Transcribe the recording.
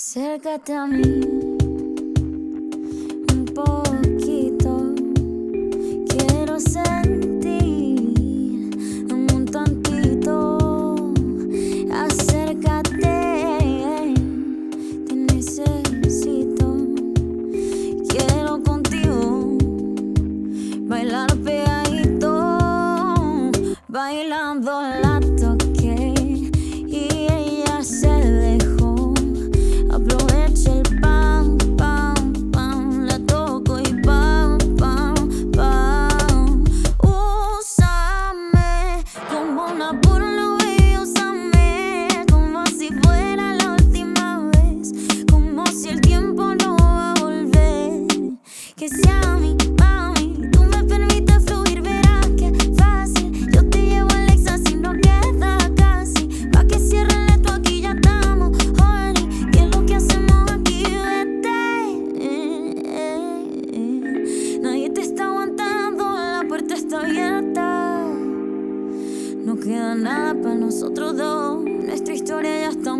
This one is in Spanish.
Acércate a mí un poquito, quiero sentir un tantito. Acércate, te necesito. Quiero contigo bailar pegadito, bailando la toqué y ella se dejó. Aprovecho el pam, pam, pam, la toco y pam, pam, pam. Úsame como una burla, baby, úsame como si fuera la última vez, como si el tiempo no va a volver. Que sea mi mami, tú me permites fluir, verás que fácil. Yo te llevo al éxtasis, no queda casi. Pa' que cierren esto, aquí ya estamos, honey. ¿Qué es lo que hacemos aquí? Vete. Nadie te está aguantando, la puerta está abierta. No queda nada para nosotros dos, nuestra historia ya está